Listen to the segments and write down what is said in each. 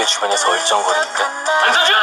이렇게 주변에서 얼쩡거리는데? 안서준!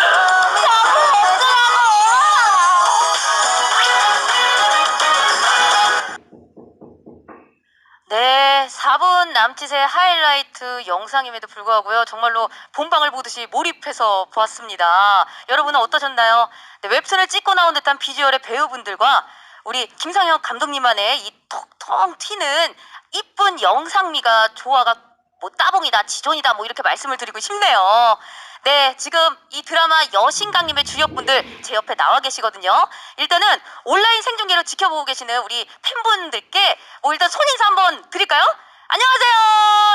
네, 4분 남짓의 하이라이트 영상임에도 불구하고요. 정말로 본방을 보듯이 몰입해서 보았습니다. 여러분은 어떠셨나요? 네, 웹툰을 찍고 나온 듯한 비주얼의 배우분들과 우리 김상혁 감독님만의 이 톡톡 튀는 이쁜 영상미가 조화가 뭐 따봉이다, 지존이다 뭐 이렇게 말씀을 드리고 싶네요. 네, 지금 이 드라마 여신강림의 주역분들 제 옆에 나와 계시거든요. 일단은 온라인 생중계로 지켜보고 계시는 우리 팬분들께 뭐 일단 손인사 한번 드릴까요? 안녕하세요.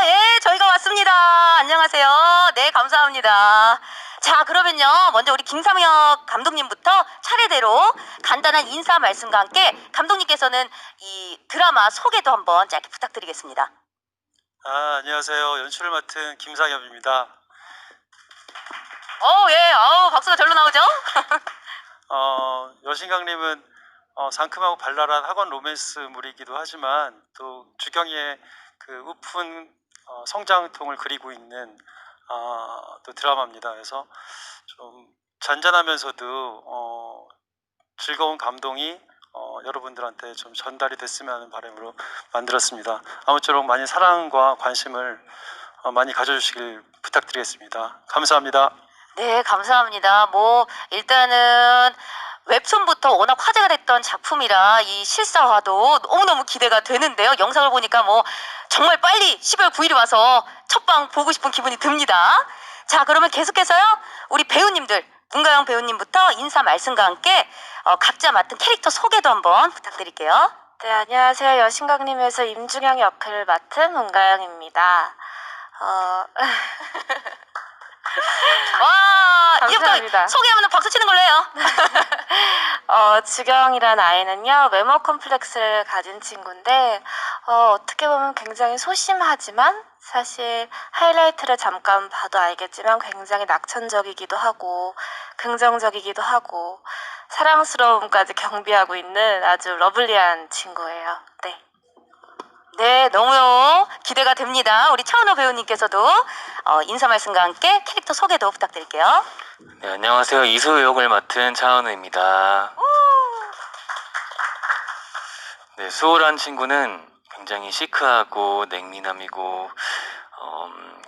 예, 저희가 왔습니다. 안녕하세요. 네, 감사합니다. 자, 그러면요. 먼저 우리 김상혁 감독님부터 차례대로 간단한 인사 말씀과 함께 감독님께서는 이 드라마 소개도 한번 짧게 부탁드리겠습니다. 안녕하세요. 연출을 맡은 김상엽입니다. 예, 박수가 절로 나오죠? 여신강림은 상큼하고 발랄한 학원 로맨스물이기도 하지만 또 주경이의 그 우픈 성장통을 그리고 있는 또 드라마입니다. 그래서 좀 잔잔하면서도 즐거운 감동이 여러분들한테 좀 전달이 됐으면 하는 바람으로 만들었습니다. 아무쪼록 많이 사랑과 관심을 많이 가져주시길 부탁드리겠습니다. 감사합니다. 네, 감사합니다. 뭐 일단은 웹툰부터 워낙 화제가 됐던 작품이라 이 실사화도 너무너무 기대가 되는데요. 영상을 보니까 뭐 정말 빨리 12월 9일에 와서 첫방 보고 싶은 기분이 듭니다. 자, 그러면 계속해서요. 우리 배우님들, 문가영 배우님부터 인사 말씀과 함께 각자 맡은 캐릭터 소개도 한번 부탁드릴게요. 네, 안녕하세요. 여신강림에서 임중영 역할을 맡은 문가영입니다. 와, 이제부터 감사합니다. 소개하면 박수 치는 걸로 해요. 주경이란 아이는요, 외모 컴플렉스를 가진 친구인데, 어떻게 보면 굉장히 소심하지만, 사실 하이라이트를 잠깐 봐도 알겠지만 굉장히 낙천적이기도 하고, 긍정적이기도 하고, 사랑스러움까지 경비하고 있는 아주 러블리한 친구예요. 네. 네, 너무 기대가 됩니다. 우리 차은호 배우님께서도 인사 말씀과 함께 캐릭터 소개도 부탁드릴게요. 네, 안녕하세요. 이수 역을 맡은 차은우입니다. 네, 수호란 친구는 굉장히 시크하고 냉미남이고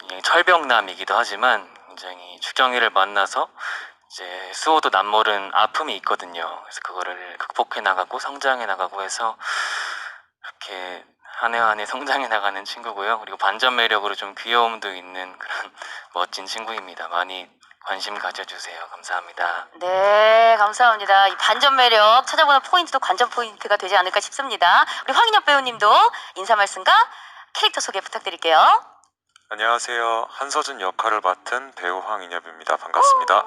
그냥 철벽남이기도 하지만 굉장히 주경이를 만나서 이제 수호도 남모른 아픔이 있거든요. 그래서 그거를 극복해 나가고 성장해 나가고 해서 이렇게 한 해 한 해 성장해 나가는 친구고요. 그리고 반전 매력으로 좀 귀여움도 있는 그런 멋진 친구입니다. 많이 관심 가져주세요. 감사합니다. 네, 감사합니다. 이 반전 매력 찾아보는 포인트도 관전 포인트가 되지 않을까 싶습니다. 우리 황인엽 배우님도 인사 말씀과 캐릭터 소개 부탁드릴게요. 안녕하세요. 한서준 역할을 맡은 배우 황인엽입니다. 반갑습니다.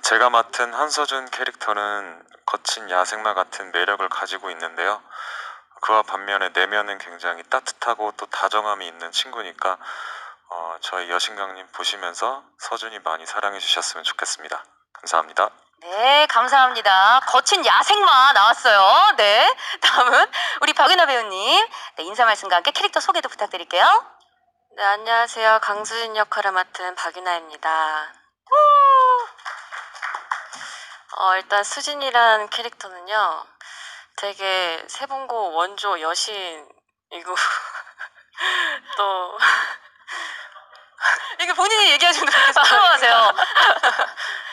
제가 맡은 한서준 캐릭터는 거친 야생마 같은 매력을 가지고 있는데요. 그와 반면에 내면은 굉장히 따뜻하고 또 다정함이 있는 친구니까 저희 여신강님 보시면서 서준이 많이 사랑해 주셨으면 좋겠습니다. 감사합니다. 네, 감사합니다. 거친 야생마 나왔어요. 네, 다음은 우리 박윤아 배우님. 네, 인사 말씀과 함께 캐릭터 소개도 부탁드릴게요. 네, 안녕하세요. 강수진 역할을 맡은 박윤아입니다. 일단 수진이란 캐릭터는요, 되게 세분고 원조 여신이고, 또, 이게 본인이 얘기하시는 거 계속 하세요.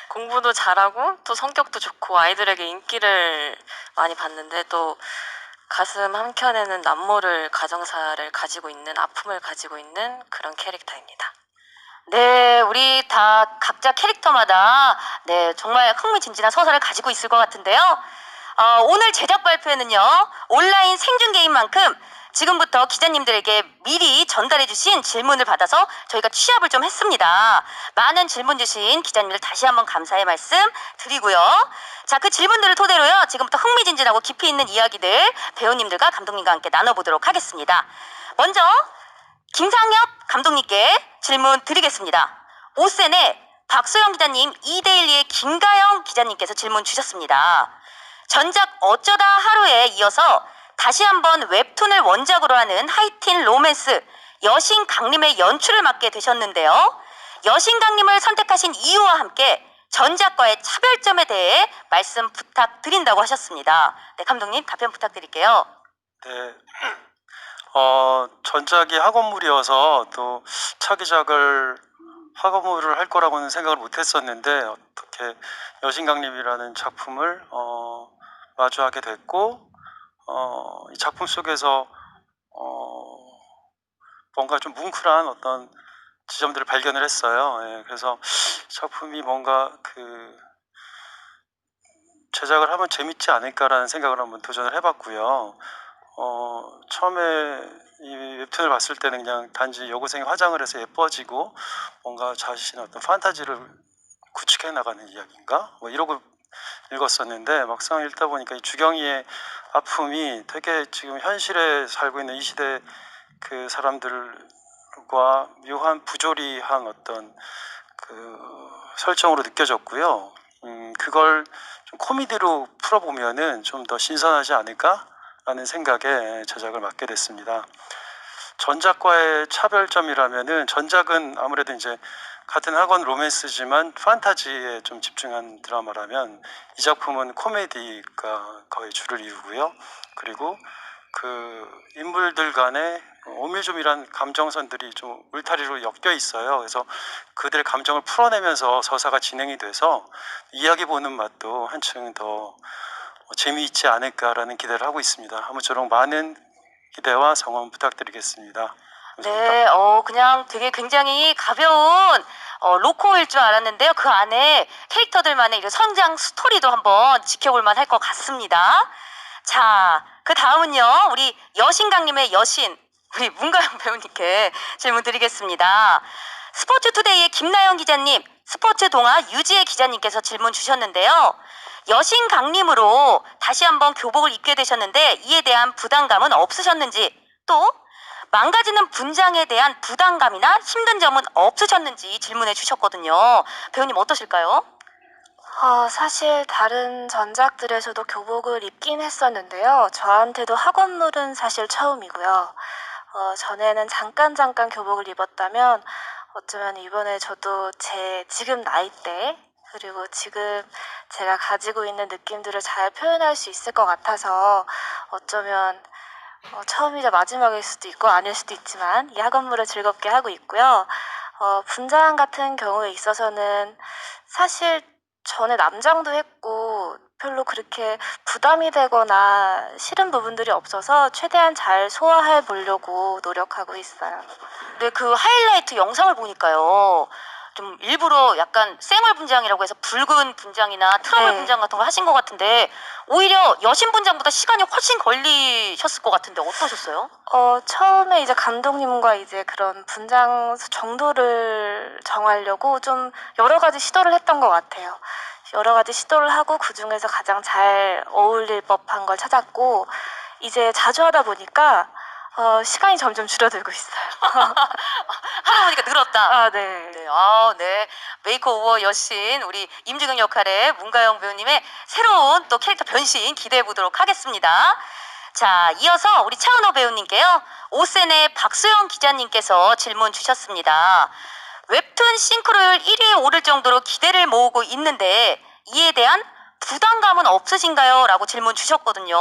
공부도 잘하고, 또 성격도 좋고, 아이들에게 인기를 많이 받는데, 또, 가슴 한켠에는 남모를 가정사를 가지고 있는, 아픔을 가지고 있는 그런 캐릭터입니다. 네, 우리 다 각자 캐릭터마다 네 정말 흥미진진한 서사를 가지고 있을 것 같은데요. 오늘 제작 발표에는요 온라인 생중계인 만큼 지금부터 기자님들에게 미리 전달해주신 질문을 받아서 저희가 취합을 좀 했습니다. 많은 질문 주신 기자님들 다시 한번 감사의 말씀 드리고요. 자, 그 질문들을 토대로요 지금부터 흥미진진하고 깊이 있는 이야기들 배우님들과 감독님과 함께 나눠보도록 하겠습니다. 먼저 김상엽 감독님께 질문 드리겠습니다. 오센의 박소영 기자님, 이데일리의 김가영 기자님께서 질문 주셨습니다. 전작 어쩌다 하루에 이어서 다시 한번 웹툰을 원작으로 하는 하이틴 로맨스, 여신 강림의 연출을 맡게 되셨는데요. 여신 강림을 선택하신 이유와 함께 전작과의 차별점에 대해 말씀 부탁드린다고 하셨습니다. 네, 감독님 답변 부탁드릴게요. 네. 전작이 학원물이어서 또 차기작을 학원물을 할 거라고는 생각을 못 했었는데 어떻게 여신강림이라는 작품을 마주하게 됐고 이 작품 속에서 뭔가 좀 뭉클한 어떤 지점들을 발견을 했어요. 예, 그래서 작품이 뭔가 제작을 하면 재밌지 않을까라는 생각을 한번 도전을 해봤고요. 처음에 이 웹툰을 봤을 때는 그냥 단지 여고생이 화장을 해서 예뻐지고 뭔가 자신의 어떤 판타지를 구축해 나가는 이야기인가? 뭐 이러고 읽었었는데 막상 읽다 보니까 이 주경이의 아픔이 되게 지금 현실에 살고 있는 이 시대 그 사람들과 묘한 부조리한 어떤 설정으로 느껴졌고요. 그걸 좀 코미디로 풀어보면은 좀 더 신선하지 않을까라는 생각에 제작을 맡게 됐습니다. 전작과의 차별점이라면은 전작은 아무래도 이제 같은 학원 로맨스지만 판타지에 좀 집중한 드라마라면 이 작품은 코미디가 거의 주를 이루고요. 그리고 인물들 간의 오밀조밀한 감정선들이 좀 울타리로 엮여 있어요. 그래서 그들의 감정을 풀어내면서 서사가 진행이 돼서 이야기 보는 맛도 한층 더 재미있지 않을까라는 기대를 하고 있습니다. 아무쪼록 많은 기대와 성원 부탁드리겠습니다. 감사합니다. 네, 그냥 되게 굉장히 가벼운 로코일 줄 알았는데요. 그 안에 캐릭터들만의 이런 성장 스토리도 한번 지켜볼 만할 것 같습니다. 자, 그 다음은요. 우리 여신강림의 여신, 우리 문가영 배우님께 질문 드리겠습니다. 스포츠투데이의 김나영 기자님, 스포츠 동아 유지혜 기자님께서 질문 주셨는데요. 여신강림으로 다시 한번 교복을 입게 되셨는데 이에 대한 부담감은 없으셨는지, 또 망가지는 분장에 대한 부담감이나 힘든 점은 없으셨는지 질문해 주셨거든요. 배우님 어떠실까요? 사실 다른 전작들에서도 교복을 입긴 했었는데요. 저한테도 학원물은 사실 처음이고요. 전에는 잠깐 교복을 입었다면 어쩌면 이번에 저도 제 지금 나이대 그리고 지금 제가 가지고 있는 느낌들을 잘 표현할 수 있을 것 같아서 어쩌면 처음이자 마지막일 수도 있고 아닐 수도 있지만 이 학원물을 즐겁게 하고 있고요. 분장 같은 경우에 있어서는 사실 전에 남장도 했고 별로 그렇게 부담이 되거나 싫은 부분들이 없어서 최대한 잘 소화해 보려고 노력하고 있어요. 네, 그 하이라이트 영상을 보니까요. 좀 일부러 약간 쌩얼 분장이라고 해서 붉은 분장이나 트러블 네. 분장 같은 걸 하신 것 같은데 오히려 여신 분장보다 시간이 훨씬 걸리셨을 것 같은데 어떠셨어요? 처음에 이제 감독님과 이제 그런 분장 정도를 정하려고 좀 여러 가지 시도를 했던 것 같아요. 여러 가지 시도를 하고 그 중에서 가장 잘 어울릴 법한 걸 찾았고 이제 자주 하다 보니까 시간이 점점 줄어들고 있어요. 하다 보니까 늘었다. 아, 네. 네, 네. 메이크오버 여신 우리 임주경 역할의 문가영 배우님의 새로운 또 캐릭터 변신 기대해 보도록 하겠습니다. 자, 이어서 우리 차은호 배우님께요. 오센의 박수영 기자님께서 질문 주셨습니다. 웹툰 싱크로율 1위에 오를 정도로 기대를 모으고 있는데 이에 대한 부담감은 없으신가요? 라고 질문 주셨거든요.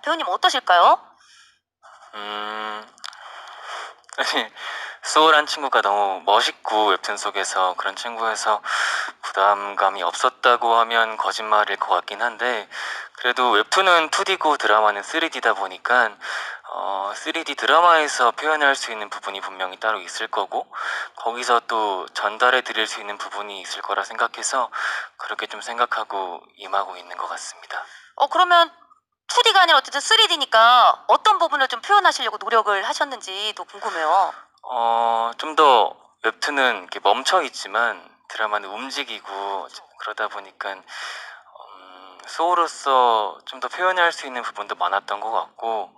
배우님 어떠실까요? 수호란 친구가 너무 멋있고 웹툰 속에서 그런 친구여서 부담감이 없었다고 하면 거짓말일 것 같긴 한데 그래도 웹툰은 2D고 드라마는 3D다 보니까 3D 드라마에서 표현할 수 있는 부분이 분명히 따로 있을 거고 거기서 또 전달해 드릴 수 있는 부분이 있을 거라 생각해서 그렇게 좀 생각하고 임하고 있는 것 같습니다. 그러면 2D가 아니라 어쨌든 3D니까 어떤 부분을 좀 표현하시려고 노력을 하셨는지도 궁금해요. 좀 더 웹툰은 이렇게 멈춰 있지만 드라마는 움직이고 그러다 보니까 소우로서 좀 더 표현할 수 있는 부분도 많았던 것 같고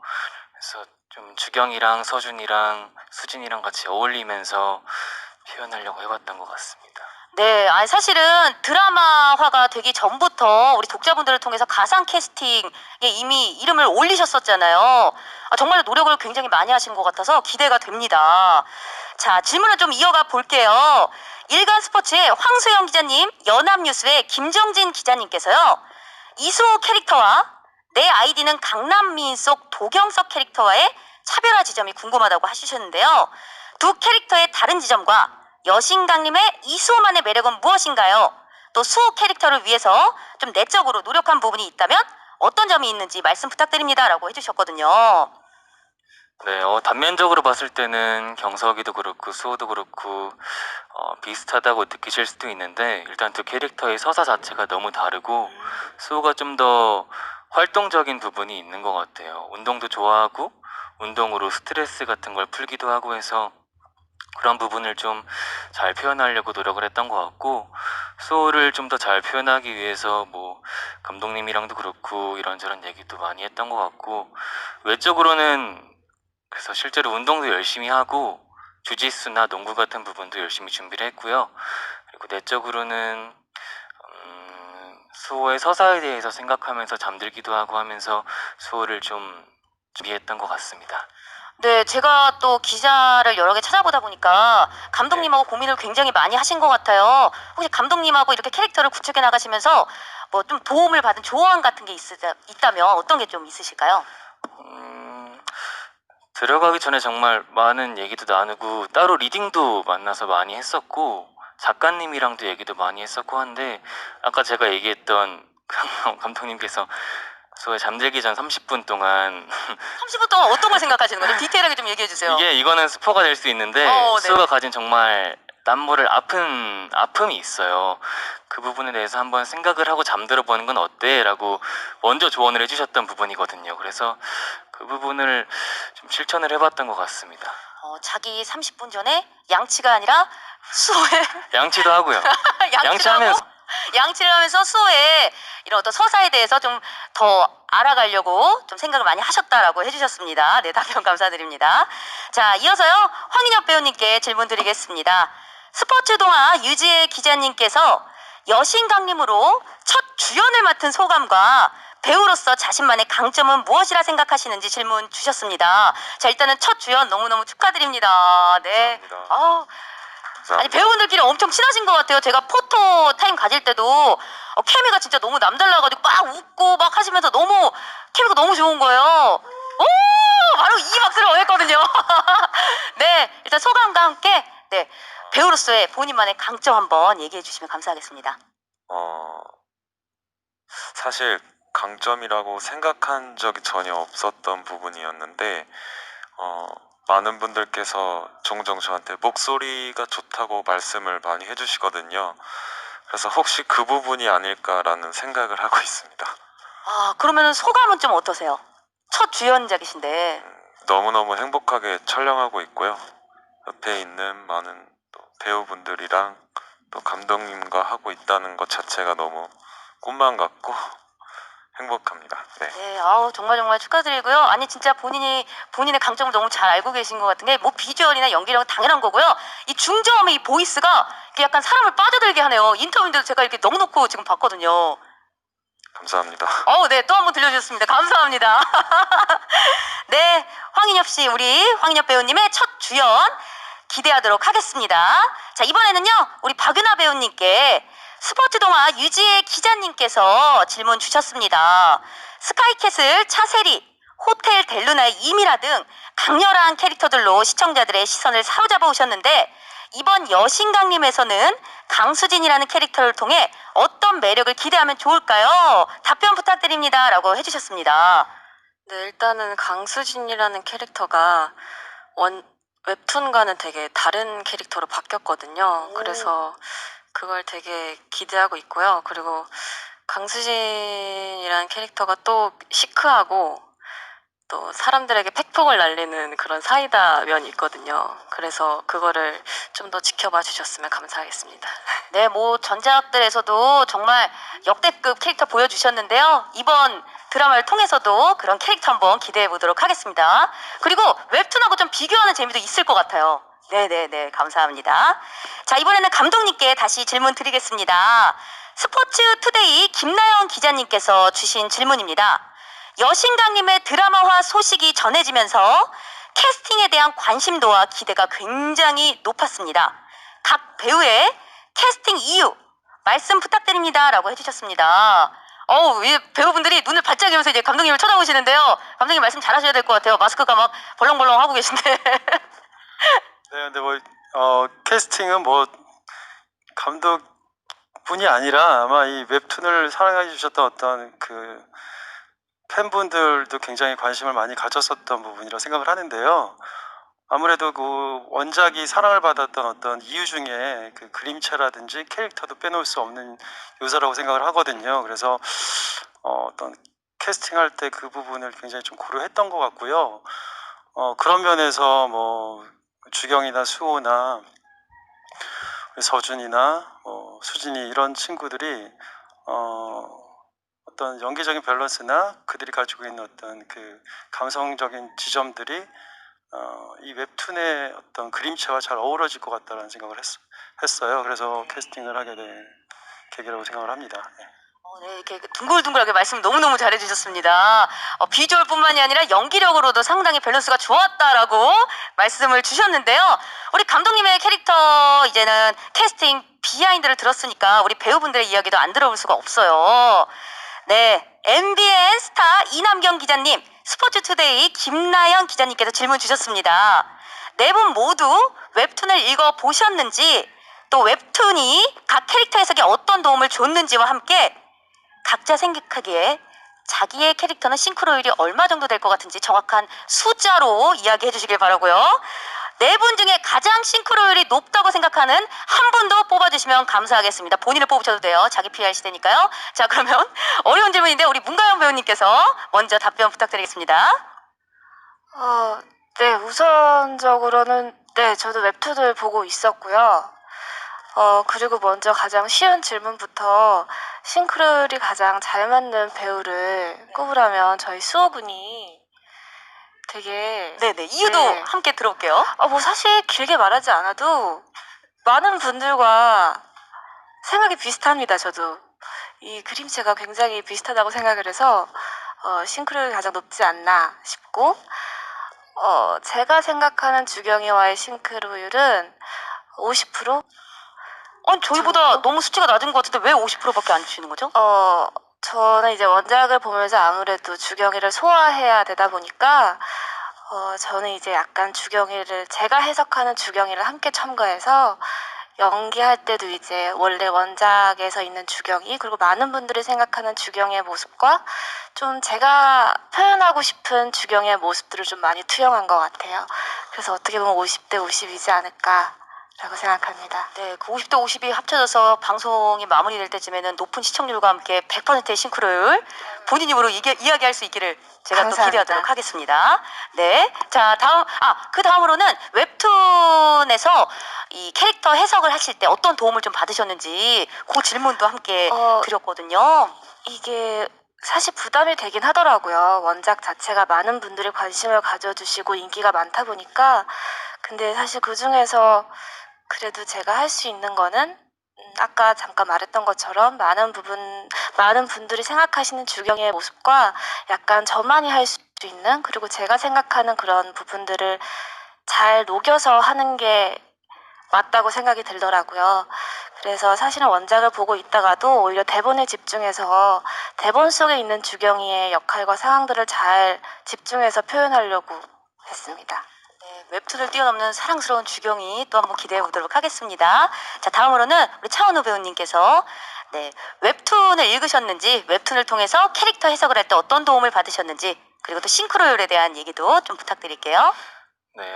그래서 좀 주경이랑 서준이랑 수진이랑 같이 어울리면서 표현하려고 해봤던 것 같습니다. 네, 아니 사실은 드라마화가 되기 전부터 우리 독자분들을 통해서 가상 캐스팅에 이미 이름을 올리셨었잖아요. 정말로 노력을 굉장히 많이 하신 것 같아서 기대가 됩니다. 자, 질문을 좀 이어가 볼게요. 일간 스포츠의 황소영 기자님, 연합뉴스의 김정진 기자님께서요. 이수호 캐릭터와 내 아이디는 강남미인 속 도경석 캐릭터와의 차별화 지점이 궁금하다고 하시셨는데요. 두 캐릭터의 다른 지점과 여신강림의 이수호만의 매력은 무엇인가요? 또 수호 캐릭터를 위해서 좀 내적으로 노력한 부분이 있다면 어떤 점이 있는지 말씀 부탁드립니다 라고 해주셨거든요. 네, 단면적으로 봤을 때는 경석이도 그렇고 수호도 그렇고 비슷하다고 느끼실 수도 있는데 일단 두 캐릭터의 서사 자체가 너무 다르고 수호가 좀 더 활동적인 부분이 있는 것 같아요. 운동도 좋아하고 운동으로 스트레스 같은 걸 풀기도 하고 해서 그런 부분을 좀 잘 표현하려고 노력을 했던 것 같고 수호를 좀 더 잘 표현하기 위해서 뭐 감독님이랑도 그렇고 이런저런 얘기도 많이 했던 것 같고 외적으로는 그래서 실제로 운동도 열심히 하고 주짓수나 농구 같은 부분도 열심히 준비를 했고요. 그리고 내적으로는 수호의 서사에 대해서 생각하면서 잠들기도 하고 하면서 수호를 좀 준비했던 것 같습니다. 네, 제가 또 기사를 여러 개 찾아보다 보니까 감독님하고 고민을 굉장히 많이 하신 것 같아요. 혹시 감독님하고 이렇게 캐릭터를 구축해 나가시면서 뭐 좀 도움을 받은 조언 같은 게 있다면 어떤 게 좀 있으실까요? 들어가기 전에 정말 많은 얘기도 나누고 따로 리딩도 만나서 많이 했었고 작가님이랑도 얘기도 많이 했었고 한데 아까 제가 얘기했던 감독님께서 수호에 잠들기 전 30분 동안 30분 동안 어떤 걸 생각하시는 거죠? 디테일하게 좀 얘기해 주세요. 이거는 스포가 될 수 있는데 네. 수호가 가진 정말 남모를 아픔이 있어요. 그 부분에 대해서 한번 생각을 하고 잠들어 보는 건 어때? 라고 먼저 조언을 해주셨던 부분이거든요. 그래서 그 부분을 좀 실천을 해봤던 것 같습니다. 자기 30분 전에 양치가 아니라 수호의 양치도 하고요. 양치하면서 양치를 하면서 수호의 이런 어떤 서사에 대해서 좀 더 알아가려고 좀 생각을 많이 하셨다라고 해주셨습니다. 네, 답변 감사드립니다. 자, 이어서요 황인엽 배우님께 질문 드리겠습니다. 스포츠 동화 유지혜 기자님께서 여신강림으로 첫 주연을 맡은 소감과 배우로서 자신만의 강점은 무엇이라 생각하시는지 질문 주셨습니다. 자, 일단은 첫 주연 너무너무 축하드립니다. 네. 감사합니다. 아니 배우분들끼리 엄청 친하신 것 같아요. 제가 포토 타임 가질 때도 케미가 진짜 너무 남달라가지고 막 웃고 막 하시면서 너무 케미가 너무 좋은 거예요. 오, 바로 이 박수를 원했거든요. 네, 일단 소감과 함께 네 배우로서의 본인만의 강점 한번 얘기해 주시면 감사하겠습니다. 사실 강점이라고 생각한 적이 전혀 없었던 부분이었는데 많은 분들께서 종종 저한테 목소리가 좋다고 말씀을 많이 해주시거든요. 그래서 혹시 그 부분이 아닐까라는 생각을 하고 있습니다. 그러면 소감은 좀 어떠세요? 첫 주연작이신데. 너무너무 행복하게 촬영하고 있고요. 옆에 있는 많은 또 배우분들이랑 또 감독님과 하고 있다는 것 자체가 너무 꿈만 같고 행복합니다. 네. 네, 정말 축하드리고요. 아니 진짜 본인의 강점을 너무 잘 알고 계신 것 같은 게 뭐 비주얼이나 연기력은 당연한 거고요. 이 중저음의 이 보이스가 약간 사람을 빠져들게 하네요. 인터뷰인데도 제가 이렇게 넉넉고 지금 봤거든요. 감사합니다. 네, 또 한 번 들려주셨습니다. 감사합니다. 네, 황인엽 씨, 우리 황인엽 배우님의 첫 주연 기대하도록 하겠습니다. 자, 이번에는요, 우리 박은하 배우님께 스포츠 동화 유지혜 기자님께서 질문 주셨습니다. 스카이캐슬 차세리, 호텔 델루나의 이미라 등 강렬한 캐릭터들로 시청자들의 시선을 사로잡아 오셨는데 이번 여신강림에서는 강수진이라는 캐릭터를 통해 어떤 매력을 기대하면 좋을까요? 답변 부탁드립니다. 라고 해주셨습니다. 네, 일단은 강수진이라는 캐릭터가 웹툰과는 되게 다른 캐릭터로 바뀌었거든요. 그래서 그걸 되게 기대하고 있고요. 그리고 강수진이라는 캐릭터가 또 시크하고 또 사람들에게 팩폭을 날리는 그런 사이다 면이 있거든요. 그래서 그거를 좀 더 지켜봐 주셨으면 감사하겠습니다. 네, 뭐 전작들에서도 정말 역대급 캐릭터 보여주셨는데요. 이번 드라마를 통해서도 그런 캐릭터 한번 기대해 보도록 하겠습니다. 그리고 웹툰하고 좀 비교하는 재미도 있을 것 같아요. 네네네, 감사합니다. 자, 이번에는 감독님께 다시 질문 드리겠습니다. 스포츠 투데이 김나영 기자님께서 주신 질문입니다. 여신강님의 드라마화 소식이 전해지면서 캐스팅에 대한 관심도와 기대가 굉장히 높았습니다. 각 배우의 캐스팅 이유 말씀 부탁드립니다. 라고 해주셨습니다. 이 배우분들이 눈을 반짝이면서 이제 감독님을 쳐다보시는데요. 감독님 말씀 잘하셔야 될 것 같아요. 마스크가 막 벌렁벌렁 하고 계신데. 네, 근데 캐스팅은 감독뿐이 아니라 아마 이 웹툰을 사랑해 주셨던 어떤 그 팬분들도 굉장히 관심을 많이 가졌었던 부분이라고 생각을 하는데요. 아무래도 그 원작이 사랑을 받았던 어떤 이유 중에 그 그림체라든지 캐릭터도 빼놓을 수 없는 요소라고 생각을 하거든요. 그래서 어떤 캐스팅할 때 그 부분을 굉장히 좀 고려했던 것 같고요. 그런 면에서 주경이나 수호나 서준이나 수진이 이런 친구들이 어떤 연기적인 밸런스나 그들이 가지고 있는 어떤 그 감성적인 지점들이 이 웹툰의 어떤 그림체와 잘 어우러질 것 같다는 생각을 했어요. 그래서 캐스팅을 하게 된 계기라고 생각을 합니다. 네. 네, 이렇게 둥글둥글하게 말씀 너무너무 잘해주셨습니다. 비주얼뿐만이 아니라 연기력으로도 상당히 밸런스가 좋았다라고 말씀을 주셨는데요. 우리 감독님의 캐릭터 이제는 캐스팅 비하인드를 들었으니까 우리 배우분들의 이야기도 안 들어볼 수가 없어요. 네, MBN 스타 이남경 기자님, 스포츠투데이 김나영 기자님께서 질문 주셨습니다. 네 분 모두 웹툰을 읽어보셨는지 또 웹툰이 각 캐릭터 해석에 어떤 도움을 줬는지와 함께 각자 생각하기에 자기의 캐릭터는 싱크로율이 얼마 정도 될 것 같은지 정확한 숫자로 이야기해 주시길 바라고요. 네 분 중에 가장 싱크로율이 높다고 생각하는 한 분도 뽑아주시면 감사하겠습니다. 본인을 뽑으셔도 돼요. 자기 PR 시대니까요. 자, 그러면 어려운 질문인데 우리 문가영 배우님께서 먼저 답변 부탁드리겠습니다. 네, 우선적으로는 네, 저도 웹툰을 보고 있었고요. 그리고 먼저 가장 쉬운 질문부터 싱크로율이 가장 잘 맞는 배우를 꼽으라면 저희 수호군이 되게 네네, 이유도 네. 함께 들어올게요. 사실 길게 말하지 않아도 많은 분들과 생각이 비슷합니다. 저도 이 그림체가 굉장히 비슷하다고 생각을 해서 싱크로율이 가장 높지 않나 싶고 제가 생각하는 주경이와의 싱크로율은 50%? 저희보다 정도? 너무 수치가 낮은 것 같은데 왜 50%밖에 안 주시는 거죠? 저는 이제 원작을 보면서 아무래도 주경이를 소화해야 되다 보니까 저는 이제 약간 주경이를 제가 해석하는 주경이를 함께 첨가해서 연기할 때도 이제 원래 원작에서 있는 주경이 그리고 많은 분들이 생각하는 주경의 모습과 좀 제가 표현하고 싶은 주경의 모습들을 좀 많이 투영한 것 같아요. 그래서 어떻게 보면 50대 50이지 않을까라고 생각합니다. 네, 그 50대 50이 합쳐져서 방송이 마무리될 때쯤에는 높은 시청률과 함께 100%의 싱크로율 본인 입으로 이야기할 수 있기를 제가 감사합니다. 또 기대하도록 하겠습니다. 네, 자 그 다음으로는 웹툰에서 이 캐릭터 해석을 하실 때 어떤 도움을 좀 받으셨는지 그 질문도 함께 드렸거든요. 이게 사실 부담이 되긴 하더라고요. 원작 자체가 많은 분들이 관심을 가져주시고 인기가 많다 보니까. 근데 사실 그 중에서 그래도 제가 할 수 있는 거는 아까 잠깐 말했던 것처럼 많은 분들이 생각하시는 주경의 모습과 약간 저만이 할 수 있는 그리고 제가 생각하는 그런 부분들을 잘 녹여서 하는 게 맞다고 생각이 들더라고요. 그래서 사실은 원작을 보고 있다가도 오히려 대본에 집중해서 대본 속에 있는 주경이의 역할과 상황들을 잘 집중해서 표현하려고 했습니다. 네, 웹툰을 뛰어넘는 사랑스러운 주경이 또 한번 기대해 보도록 하겠습니다. 자, 다음으로는 우리 차은우 배우님께서 네, 웹툰을 읽으셨는지 웹툰을 통해서 캐릭터 해석을 할 때 어떤 도움을 받으셨는지 그리고 또 싱크로율에 대한 얘기도 좀 부탁드릴게요. 네,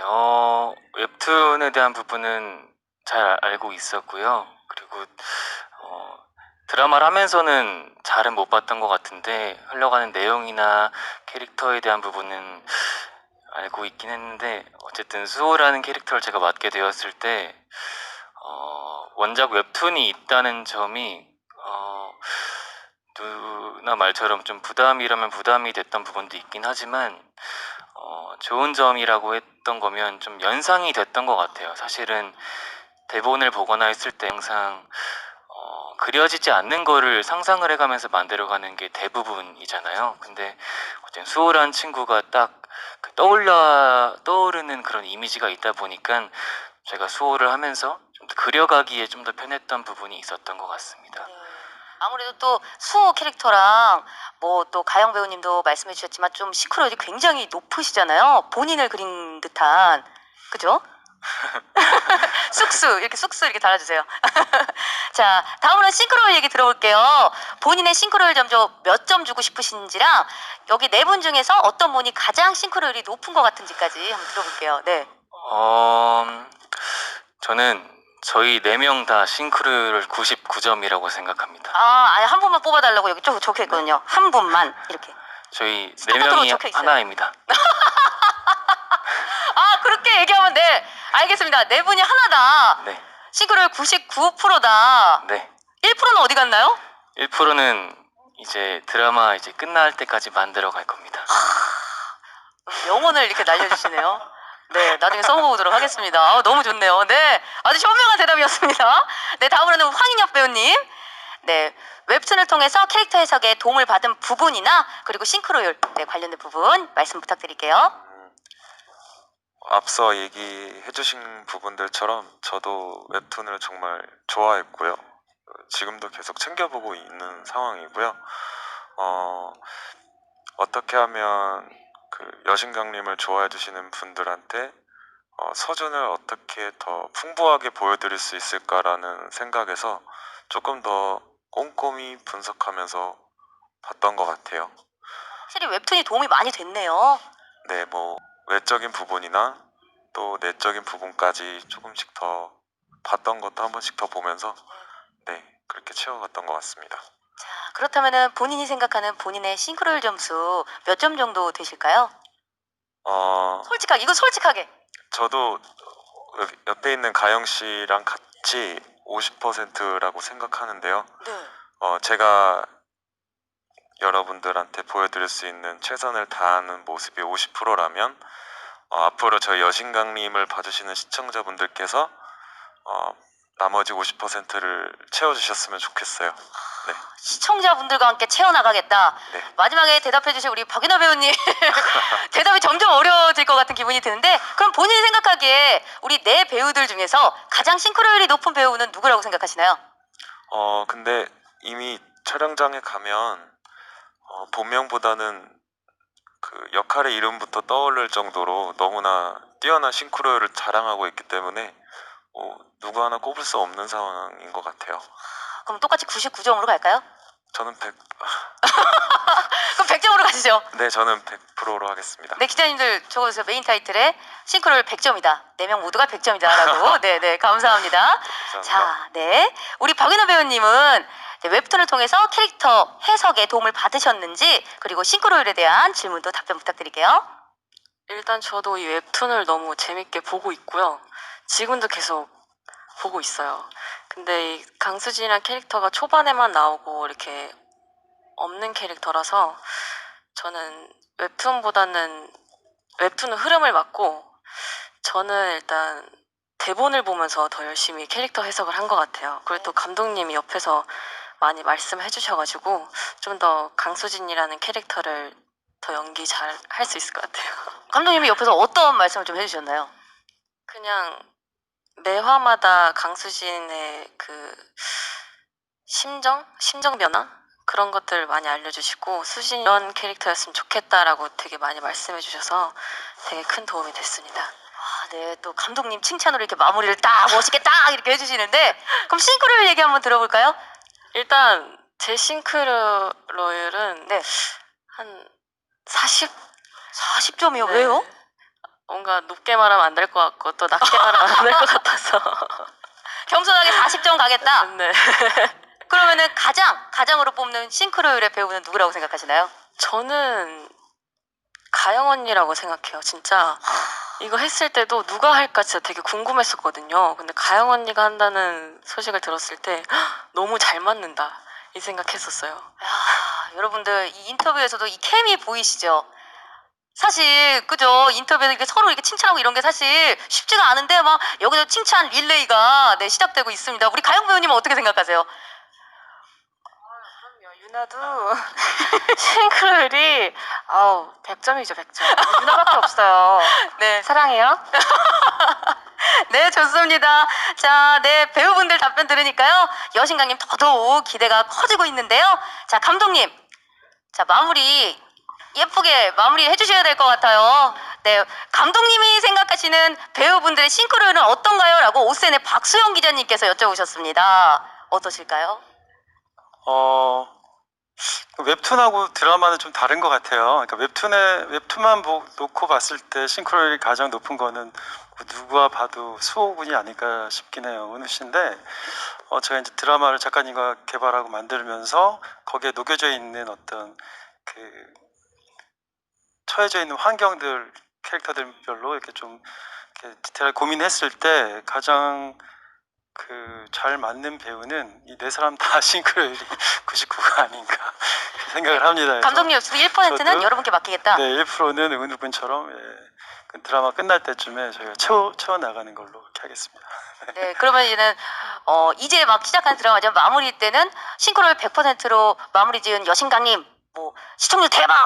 웹툰에 대한 부분은 잘 알고 있었고요. 그리고 드라마를 하면서는 잘은 못 봤던 것 같은데 흘러가는 내용이나 캐릭터에 대한 부분은 알고 있긴 했는데 어쨌든 수호라는 캐릭터를 제가 맡게 되었을 때 원작 웹툰이 있다는 점이 누나 말처럼 좀 부담이라면 부담이 됐던 부분도 있긴 하지만 좋은 점이라고 했던 거면 좀 연상이 됐던 것 같아요. 사실은 대본을 보거나 했을 때 항상 그려지지 않는 거를 상상을 해가면서 만들어가는 게 대부분이잖아요. 근데 어쨌든 수호란 친구가 딱그 떠오르는 그런 이미지가 있다 보니까 제가 수호를 하면서 좀 더 그려가기에 좀 더 편했던 부분이 있었던 것 같습니다. 아무래도 또 수호 캐릭터랑 뭐 또 가영 배우님도 말씀해 주셨지만 좀 싱크로율이 굉장히 높으시잖아요. 본인을 그린 듯한. 그죠? 쑥쑥 이렇게 달아주세요. 자, 다음으로 싱크로율 얘기 들어볼게요. 본인의 싱크로율 점수 몇 점 주고 싶으신지랑 여기 네 분 중에서 어떤 분이 가장 싱크로율이 높은 것 같은지까지 한번 들어볼게요. 네. 저는 저희 4명 다 싱크로율 99점이라고 생각합니다. 아예 한 분만 뽑아달라고 여기 쭉 적혀 있거든요. 한 분만 이렇게. 저희 스타카토로 4명이 적혀 있어요. 하나입니다. 그렇게 얘기하면 네. 알겠습니다. 네 분이 하나다. 네. 싱크로율 99%다. 네. 1%는 어디 갔나요? 1%는 이제 드라마 이제 끝날 때까지 만들어 갈 겁니다. 영혼을 이렇게 날려주시네요. 네, 나중에 써보도록 하겠습니다. 너무 좋네요. 네, 아주 현명한 대답이었습니다. 네, 다음으로는 황인엽 배우님. 네, 웹툰을 통해서 캐릭터 해석에 도움을 받은 부분이나 그리고 싱크로율 관련된 부분 말씀 부탁드릴게요. 앞서 얘기해주신 부분들처럼 저도 웹툰을 정말 좋아했고요. 지금도 계속 챙겨보고 있는 상황이고요. 어떻게 하면 그 여신강림을 좋아해주시는 분들한테 서준을 어떻게 더 풍부하게 보여드릴 수 있을까라는 생각에서 조금 더 꼼꼼히 분석하면서 봤던 것 같아요. 확실히 웹툰이 도움이 많이 됐네요. 네, 뭐 외적인 부분이나 또 내적인 부분까지 조금씩 더 봤던 것도 한 번씩 더 보면서 네, 그렇게 채워갔던 것 같습니다. 자, 그렇다면은 본인이 생각하는 본인의 싱크로율 점수 몇 점 정도 되실까요? 솔직하게, 이거 솔직하게. 저도 여기 옆에 있는 가영 씨랑 같이 50%라고 생각하는데요. 네. 제가 여러분들한테 보여드릴 수 있는 최선을 다하는 모습이 50%라면 앞으로 저희 여신강림을 봐주시는 시청자분들께서 나머지 50%를 채워주셨으면 좋겠어요. 네. 시청자분들과 함께 채워나가겠다. 네. 마지막에 대답해주신 우리 박윤호 배우님 대답이 점점 어려워질 것 같은 기분이 드는데 그럼 본인이 생각하기에 우리 네 배우들 중에서 가장 싱크로율이 높은 배우는 누구라고 생각하시나요? 근데 이미 촬영장에 가면 본명보다는 그 역할의 이름부터 떠오를 정도로 너무나 뛰어난 싱크로율을 자랑하고 있기 때문에 누구 하나 꼽을 수 없는 상황인 것 같아요. 그럼 똑같이 99점으로 갈까요? 저는 100... 그럼 100점으로 가시죠. 네, 저는 100%로 하겠습니다. 네, 기자님들 적어주세요. 메인 타이틀에 싱크로율 100점이다. 4명 모두가 100점이다라고. 네네, 감사합니다. 감사합니다. 자, 네. 우리 박윤호 배우님은 웹툰을 통해서 캐릭터 해석에 도움을 받으셨는지 그리고 싱크로율에 대한 질문도 답변 부탁드릴게요. 일단 저도 이 웹툰을 너무 재밌게 보고 있고요. 지금도 계속 보고 있어요. 근데 이 강수진이라는 캐릭터가 초반에만 나오고 이렇게 없는 캐릭터라서 저는 웹툰보다는 웹툰은 흐름을 맞고 저는 일단 대본을 보면서 더 열심히 캐릭터 해석을 한 것 같아요. 그리고 또 감독님이 옆에서 많이 말씀해 주셔가지고 좀 더 강수진이라는 캐릭터를 더 연기 잘 할 수 있을 것 같아요. 감독님이 옆에서 어떤 말씀을 좀 해주셨나요? 그냥 매 화마다 강수진의 그 심정 변화 그런 것들 많이 알려주시고 수진 이런 캐릭터였으면 좋겠다라고 되게 많이 말씀해 주셔서 되게 큰 도움이 됐습니다. 네, 또 감독님 칭찬으로 이렇게 마무리를 딱 멋있게 딱 이렇게 해주시는데 그럼 싱크로율 얘기 한번 들어볼까요? 일단 제 싱크로율은 네. 한 40? 40점이요? 네. 왜요? 뭔가 높게 말하면 안 될 것 같고 또 낮게 말하면 안 될 것 같아서 겸손하게 40점 가겠다. 네. 그러면은 가장으로 뽑는 싱크로율의 배우는 누구라고 생각하시나요? 저는 가영 언니라고 생각해요. 진짜 이거 했을 때도 누가 할까 진짜 되게 궁금했었거든요. 근데 가영 언니가 한다는 소식을 들었을 때 너무 잘 맞는다 이 생각했었어요. 여러분들 이 인터뷰에서도 이 케미 보이시죠? 사실 그죠, 인터뷰에서 이렇게 서로 이렇게 칭찬하고 이런 게 사실 쉽지가 않은데 막 여기서 칭찬 릴레이가 네, 시작되고 있습니다. 우리 가영 배우님은 어떻게 생각하세요? 유나도 싱크로율이 100점이죠, 100점. 유나밖에 없어요. 네, 사랑해요. 네, 좋습니다. 자, 네, 배우분들 답변 들으니까요, 여신강님 더더욱 기대가 커지고 있는데요. 자, 감독님, 자, 마무리 예쁘게 마무리 해주셔야 될 것 같아요. 네, 감독님이 생각하시는 배우분들의 싱크로율은 어떤가요? 라고 오센의 박수영 기자님께서 여쭤보셨습니다. 어떠실까요? 웹툰하고 드라마는 좀 다른 것 같아요. 그러니까 웹툰만 놓고 봤을 때 싱크로율이 가장 높은 거는 누가 봐도 수호군이 아닐까 싶긴 해요. 은우 씨인데 제가 이제 드라마를 작가님과 개발하고 만들면서 거기에 녹여져 있는 어떤 그 처해져 있는 환경들 캐릭터들별로 이렇게 좀 이렇게 디테일하게 고민했을 때 가장 잘 맞는 배우는 이 네 사람 다 싱크로율이 99가 아닌가 생각을 합니다. 그래서 감독님 역시 1%는 저도 여러분께 맡기겠다. 네, 1%는 은우분처럼 그 드라마 끝날 때쯤에 저희가 채워 나가는 걸로 이렇게 하겠습니다. 네, 그러면 이제는 이제 막 시작한 드라마죠. 마무리 때는 싱크로율 100%로 마무리 지은 여신강님, 뭐 시청률 대박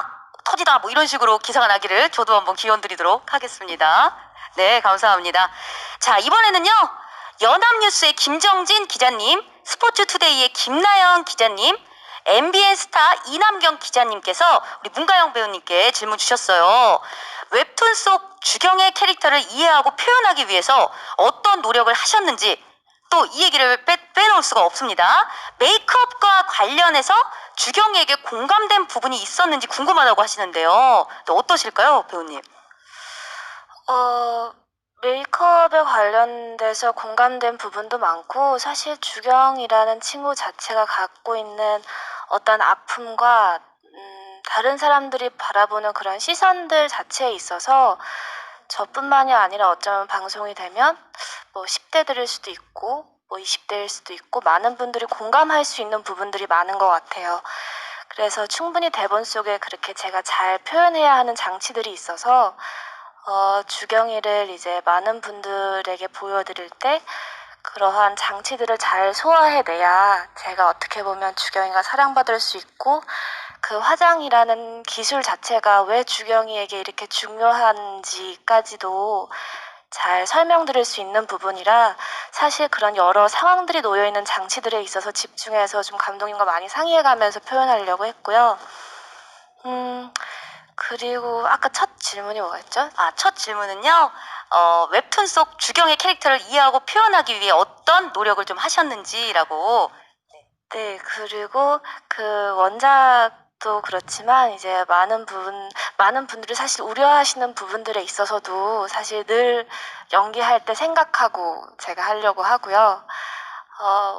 터지다 뭐 이런 식으로 기사가 나기를 저도 한번 기원 드리도록 하겠습니다. 네, 감사합니다. 자, 이번에는요, 연합뉴스의 김정진 기자님, 스포츠투데이의 김나영 기자님, MBN 스타 이남경 기자님께서 우리 문가영 배우님께 질문 주셨어요. 웹툰 속 주경의 캐릭터를 이해하고 표현하기 위해서 어떤 노력을 하셨는지, 또 이 얘기를 빼놓을 수가 없습니다. 메이크업과 관련해서 주경에게 공감된 부분이 있었는지 궁금하다고 하시는데요. 또 어떠실까요, 배우님? 메이크업에 관련돼서 공감된 부분도 많고, 사실 주경이라는 친구 자체가 갖고 있는 어떤 아픔과 다른 사람들이 바라보는 그런 시선들 자체에 있어서 저뿐만이 아니라 어쩌면 방송이 되면 뭐 10대들일 수도 있고 뭐 20대일 수도 있고 많은 분들이 공감할 수 있는 부분들이 많은 것 같아요. 그래서 충분히 대본 속에 그렇게 제가 잘 표현해야 하는 장치들이 있어서 주경이를 이제 많은 분들에게 보여드릴 때 그러한 장치들을 잘 소화해내야 제가 어떻게 보면 주경이가 사랑받을 수 있고, 그 화장이라는 기술 자체가 왜 주경이에게 이렇게 중요한지까지도 잘 설명드릴 수 있는 부분이라, 사실 그런 여러 상황들이 놓여있는 장치들에 있어서 집중해서 좀 감독님과 많이 상의해가면서 표현하려고 했고요. 그리고 아까 첫 질문이 뭐였죠? 첫 질문은요, 웹툰 속 주경의 캐릭터를 이해하고 표현하기 위해 어떤 노력을 좀 하셨는지라고. 네, 그리고 그 원작도 그렇지만 이제 많은 분들이 사실 우려하시는 부분들에 있어서도 사실 늘 연기할 때 생각하고 제가 하려고 하고요.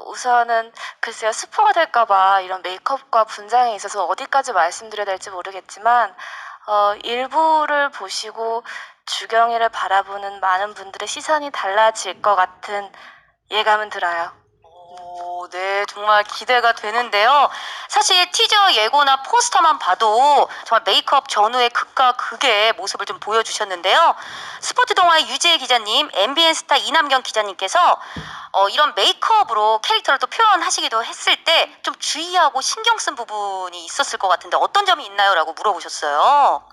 우선은 글쎄요, 스포가 될까봐 이런 메이크업과 분장에 있어서 어디까지 말씀드려야 될지 모르겠지만, 일부를 보시고 주경이를 바라보는 많은 분들의 시선이 달라질 것 같은 예감은 들어요. 오, 네, 정말 기대가 되는데요. 사실 티저 예고나 포스터만 봐도 정말 메이크업 전후의 극과 극의 모습을 좀 보여주셨는데요. 스포츠 동아의 유지혜 기자님, MBN 스타 이남경 기자님께서 이런 메이크업으로 캐릭터를 또 표현하시기도 했을 때 좀 주의하고 신경 쓴 부분이 있었을 것 같은데 어떤 점이 있나요? 라고 물어보셨어요.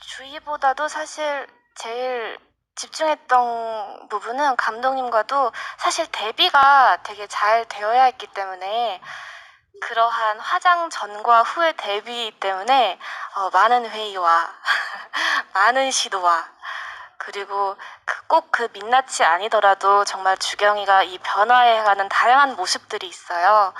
주의보다도 사실 제일 집중했던 부분은 감독님과도 사실 대비가 되게 잘 되어야 했기 때문에, 그러한 화장 전과 후의 대비 때문에 많은 회의와 많은 시도와, 그리고 꼭 그 민낯이 아니더라도 정말 주경이가 이 변화해가는 다양한 모습들이 있어요.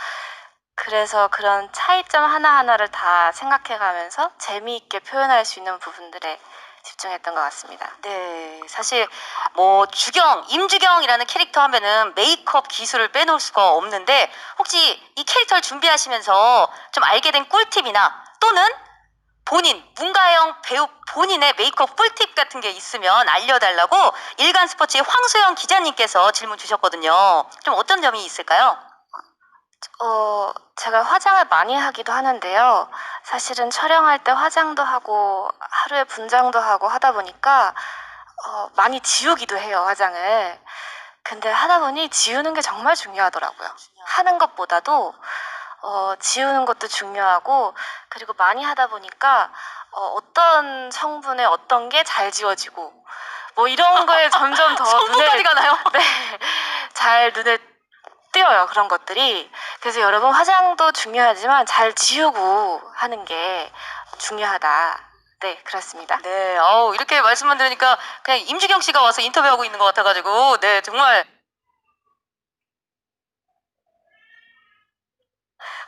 그래서 그런 차이점 하나하나를 다 생각해가면서 재미있게 표현할 수 있는 부분들에 집중했던 것 같습니다. 네, 사실 뭐 임주경이라는 캐릭터 하면은 메이크업 기술을 빼놓을 수가 없는데, 혹시 이 캐릭터를 준비하시면서 좀 알게 된 꿀팁이나 또는 문가영 배우 본인의 메이크업 꿀팁 같은 게 있으면 알려달라고 일간스포츠의 황소영 기자님께서 질문 주셨거든요. 좀 어떤 점이 있을까요? 제가 화장을 많이 하기도 하는데요. 사실은 촬영할 때 화장도 하고 하루에 분장도 하고 하다 보니까 많이 지우기도 해요, 화장을. 근데 하다 보니 지우는 게 정말 중요하더라고요. 하는 것보다도 지우는 것도 중요하고, 그리고 많이 하다 보니까 어떤 성분의 어떤 게 잘 지워지고 뭐 이런 거에 점점 더 성분까지 가나요? 네, 잘 눈에 띄어요, 그런 것들이. 그래서 여러분, 화장도 중요하지만 잘 지우고 하는 게 중요하다. 네, 그렇습니다. 네, 이렇게 말씀만 들으니까 그냥 임주경 씨가 와서 인터뷰하고 있는 것 같아가지고, 네, 정말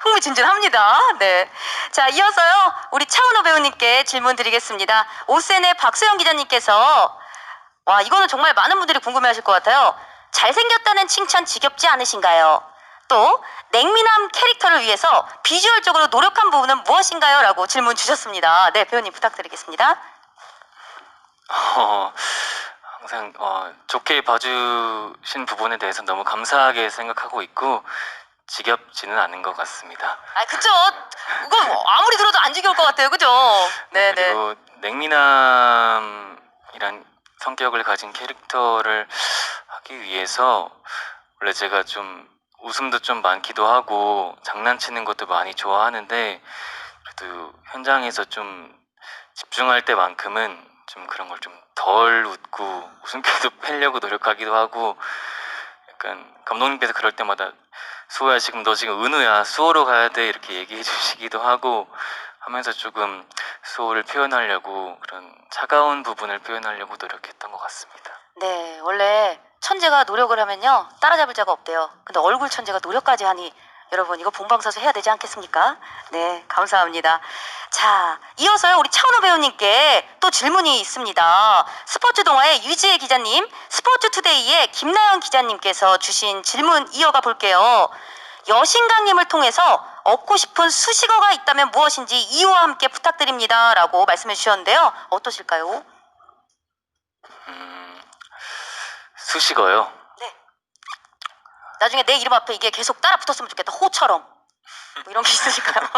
흥미진진합니다. 네. 자, 이어서요, 우리 차은호 배우님께 질문 드리겠습니다. 오센의 박소영 기자님께서, 와, 이거는 정말 많은 분들이 궁금해 하실 것 같아요. 잘생겼다는 칭찬 지겹지 않으신가요? 또, 냉미남 캐릭터를 위해서 비주얼적으로 노력한 부분은 무엇인가요? 라고 질문 주셨습니다. 네, 배우님 부탁드리겠습니다. 항상 좋게 봐주신 부분에 대해서 너무 감사하게 생각하고 있고 지겹지는 않은 것 같습니다. 아, 그쵸? 이거 아무리 들어도 안 지겨울 것 같아요. 그죠? 네네. 그리고 냉미남이란 성격을 가진 캐릭터를 하기 위해서 원래 제가 좀 웃음도 좀 많기도 하고 장난치는 것도 많이 좋아하는데 그래도 현장에서 좀 집중할 때만큼은 좀 그런 걸 좀 덜 웃고 웃음기도 빼려고 노력하기도 하고 약간 감독님께서 그럴 때마다 수호야 지금 너 지금 은우야 수호로 가야 돼 이렇게 얘기해 주시기도 하고 하면서 조금 수호를 표현하려고 그런 차가운 부분을 표현하려고 노력했던 것 같습니다. 네, 원래 천재가 노력을 하면요 따라잡을 자가 없대요. 근데 얼굴 천재가 노력까지 하니 여러분 이거 본방사수 해야 되지 않겠습니까? 네, 감사합니다. 자, 이어서요 우리 차은호 배우님께 또 질문이 있습니다. 스포츠 동화의 유지혜 기자님, 스포츠투데이의 김나연 기자님께서 주신 질문 이어가 볼게요. 여신강님을 통해서 얻고 싶은 수식어가 있다면 무엇인지 이유와 함께 부탁드립니다. 라고 말씀해 주셨는데요. 어떠실까요? 수식어요. 네. 나중에 내 이름 앞에 이게 계속 따라 붙었으면 좋겠다. 호처럼. 뭐 이런 게 있으실까요?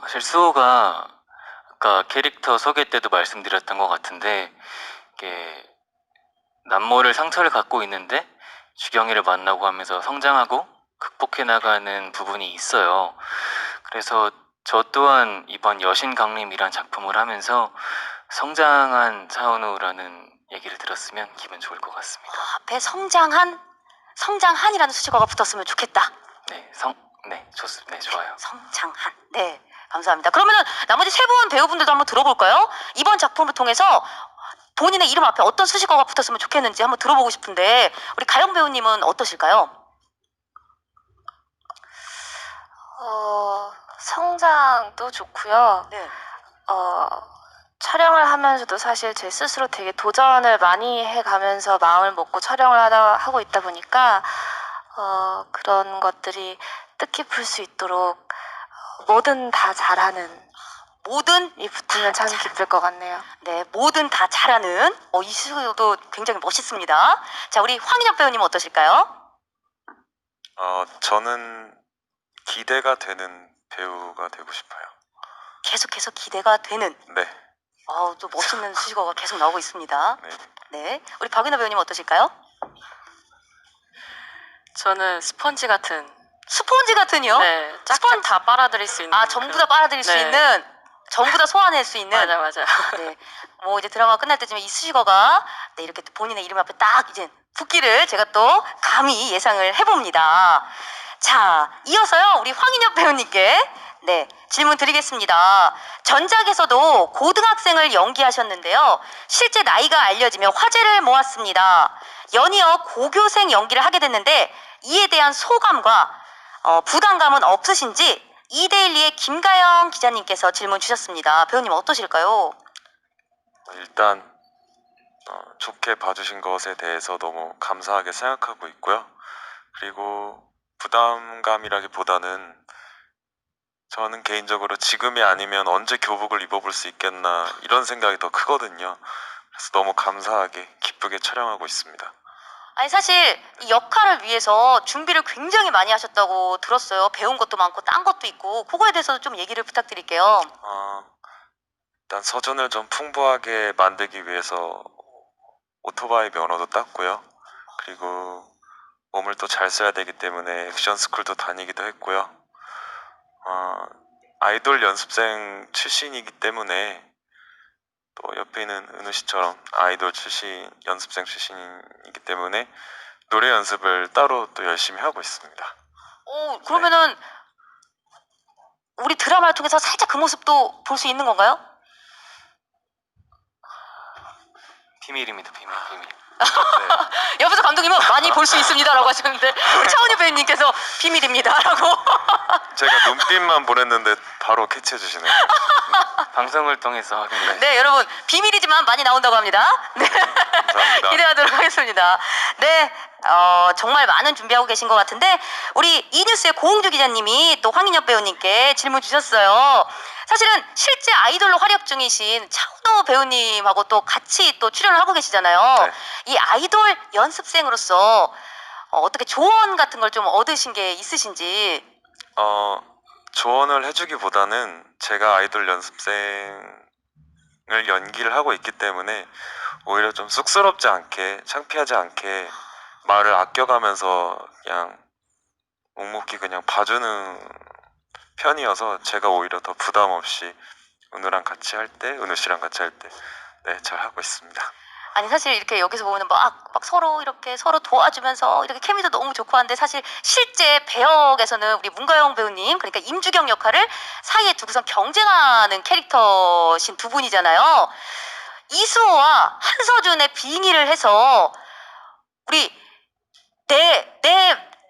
사실 수호가 아까 캐릭터 소개 때도 말씀드렸던 것 같은데 이게 남모를 상처를 갖고 있는데 주경이를 만나고 하면서 성장하고 극복해 나가는 부분이 있어요. 그래서 저 또한 이번 여신강림이란 작품을 하면서 성장한 차은우라는 얘기를 들었으면 기분 좋을 것 같습니다. 앞에 성장한이라는 수식어가 붙었으면 좋겠다. 네, 좋습니다. 네, 좋아요. 성장한. 네, 감사합니다. 그러면은 나머지 세 분 배우분들도 한번 들어볼까요? 이번 작품을 통해서 본인의 이름 앞에 어떤 수식어가 붙었으면 좋겠는지 한번 들어보고 싶은데 우리 가영 배우님은 어떠실까요? 성장도 좋고요. 네. 촬영을 하면서도 사실 제 스스로 되게 도전을 많이 해가면서 마음을 먹고 촬영을 하고 있다 보니까 그런 것들이 뜻깊을 수 있도록 뭐든 다 잘하는 뭐든 이 붙으면 참 기쁠 것 같네요. 네, 뭐든 다 잘하는 이 수식어도 굉장히 멋있습니다. 자, 우리 황인혁 배우님은 어떠실까요? 저는 기대가 되는 배우가 되고 싶어요. 계속해서 기대가 되는 네. 또 멋있는 수식어가 계속 나오고 있습니다. 네. 네, 우리 박윤호 배우님 어떠실까요? 저는 스펀지 같은. 스폰지 같은요? 네, 짝짝 다 빨아들일 수 있는. 전부 다 빨아들일 수 네. 있는, 전부 다 소화낼 수 있는. 맞아. 네, 뭐 이제 드라마 끝날 때쯤에 이 수식어가 네, 이렇게 또 본인의 이름 앞에 딱 이제 붙기를 제가 또 감히 예상을 해봅니다. 자, 이어서요 우리 황인혁 배우님께 네 질문 드리겠습니다. 전작에서도 고등학생을 연기하셨는데요. 실제 나이가 알려지며 화제를 모았습니다. 연이어 고교생 연기를 하게 됐는데 이에 대한 소감과 부담감은 없으신지 2대1의 김가영 기자님께서 질문 주셨습니다. 배우님 어떠실까요? 일단 좋게 봐주신 것에 대해서 너무 감사하게 생각하고 있고요. 그리고 부담감이라기보다는 저는 개인적으로 지금이 아니면 언제 교복을 입어볼 수 있겠나 이런 생각이 더 크거든요. 그래서 너무 감사하게 기쁘게 촬영하고 있습니다. 아니 사실 이 역할을 위해서 준비를 굉장히 많이 하셨다고 들었어요. 배운 것도 많고 딴 것도 있고 그거에 대해서 좀 얘기를 부탁드릴게요. 일단 서준을 좀 풍부하게 만들기 위해서 오토바이 면허도 땄고요. 그리고 몸을 또 잘 써야 되기 때문에 액션 스쿨도 다니기도 했고요. 아이돌 연습생 출신이기 때문에 또 옆에 있는 은우 씨처럼 아이돌 출신, 연습생 출신이기 때문에 노래 연습을 따로 또 열심히 하고 있습니다. 오, 그러면은 우리 드라마를 통해서 살짝 그 모습도 볼 수 있는 건가요? 비밀입니다. 비밀. 옆에서 감독님은 많이 볼 수 있습니다라고 하셨는데 우리 차은유 배우님께서 비밀입니다라고. 제가 눈빛만 보냈는데 바로 캐치해 주시네요. 방송을 통해서 확인해. 네, 여러분 비밀이지만 많이 나온다고 합니다. 네. 감사합니다. 기대하도록 하겠습니다. 네, 정말 많은 준비하고 계신 것 같은데 우리 이뉴스의 고홍주 기자님이 또 황인엽 배우님께 질문 주셨어요. 사실은 실제 아이돌로 활약 중이신 차은우 배우님하고 또 같이 또 출연을 하고 계시잖아요. 네. 이 아이돌 연습생으로서 어떻게 조언 같은 걸 좀 얻으신 게 있으신지. 조언을 해주기보다는 제가 아이돌 연습생을 연기를 하고 있기 때문에 오히려 좀 쑥스럽지 않게, 창피하지 않게 말을 아껴가면서 그냥 묵묵히 그냥 봐주는 편이어서 제가 오히려 더 부담 없이 은우랑 같이 할 때, 은우 씨랑 같이 할 때, 네, 잘 하고 있습니다. 아니 사실 이렇게 여기서 보면 막 서로 이렇게 서로 도와주면서 이렇게 케미도 너무 좋고 한데 사실 실제 배역에서는 우리 문가영 배우님 그러니까 임주경 역할을 사이에 두고선 경쟁하는 캐릭터신 두 분이잖아요. 이수호와 한서준의 빙의를 해서 우리 내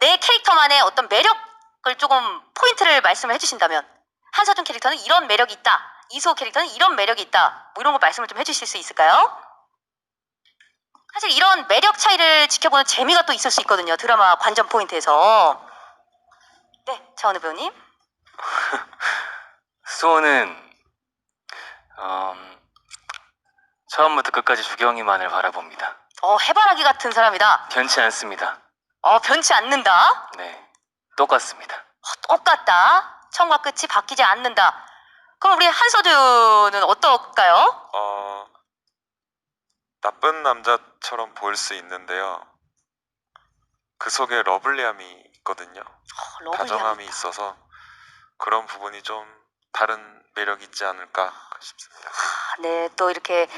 캐릭터만의 어떤 매력을 조금 포인트를 말씀을 해주신다면 한서준 캐릭터는 이런 매력이 있다. 이수호 캐릭터는 이런 매력이 있다. 뭐 이런 거 말씀을 좀 해주실 수 있을까요? 사실 이런 매력 차이를 지켜보는 재미가 또 있을 수 있거든요. 드라마 관전 포인트에서. 네, 차은우 배우님. 수호는 처음부터 끝까지 주경이만을 바라봅니다. 해바라기 같은 사람이다. 변치 않습니다. 변치 않는다. 네, 똑같습니다. 똑같다. 처음과 끝이 바뀌지 않는다. 그럼 우리 한서준은 어떨까요? 나쁜 남자처럼 보일 수 있는데요. 그 속에 러블리함이 있거든요. 다정함이 있어서 그런 부분이 좀 다른 매력이 있지 않을까 싶습니다. 네, 또 이렇게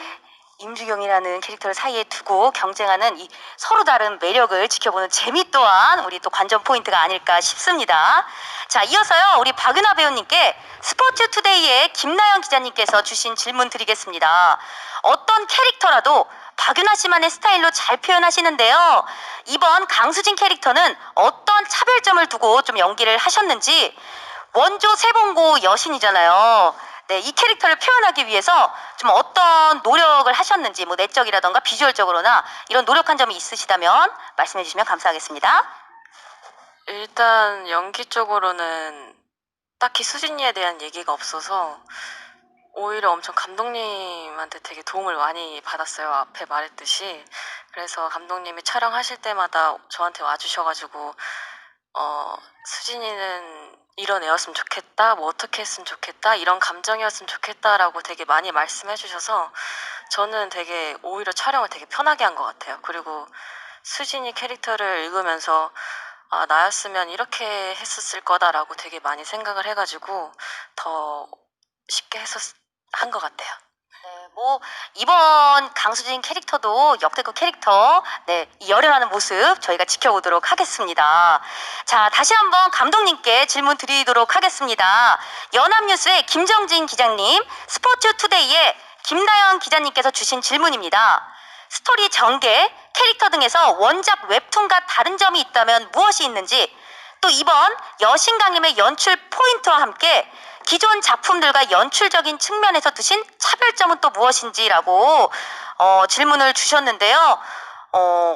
임주경이라는 캐릭터를 사이에 두고 경쟁하는 이 서로 다른 매력을 지켜보는 재미 또한 우리 또 관전 포인트가 아닐까 싶습니다. 자, 이어서요 우리 박은하 배우님께 스포츠 투데이의 김나연 기자님께서 주신 질문 드리겠습니다. 어떤 캐릭터라도 박은하 씨만의 스타일로 잘 표현하시는데요. 이번 강수진 캐릭터는 어떤 차별점을 두고 좀 연기를 하셨는지. 원조 세봉고 여신이잖아요. 네, 이 캐릭터를 표현하기 위해서 좀 어떤 노력을 하셨는지 뭐 내적이라던가 비주얼적으로나 이런 노력한 점이 있으시다면 말씀해 주시면 감사하겠습니다. 일단 연기 쪽으로는 딱히 수진이에 대한 얘기가 없어서 오히려 엄청 감독님한테 되게 도움을 많이 받았어요. 앞에 말했듯이. 그래서 감독님이 촬영하실 때마다 저한테 와주셔가지고 수진이는 이런 애였으면 좋겠다, 뭐 어떻게 했으면 좋겠다, 이런 감정이었으면 좋겠다라고 되게 많이 말씀해 주셔서 저는 되게 오히려 촬영을 되게 편하게 한 것 같아요. 그리고 수진이 캐릭터를 읽으면서 나였으면 이렇게 했었을 거다라고 되게 많이 생각을 해가지고 더 쉽게 한 것 같아요. 네, 뭐 이번 강수진 캐릭터도 역대급 캐릭터, 네, 이 열연하는 모습 저희가 지켜보도록 하겠습니다. 자, 다시 한번 감독님께 질문 드리도록 하겠습니다. 연합뉴스의 김정진 기자님, 스포츠투데이의 김나연 기자님께서 주신 질문입니다. 스토리 전개, 캐릭터 등에서 원작 웹툰과 다른 점이 있다면 무엇이 있는지, 또 이번 여신강림의 연출 포인트와 함께 기존 작품들과 연출적인 측면에서 두신 차별점은 또 무엇인지라고 질문을 주셨는데요.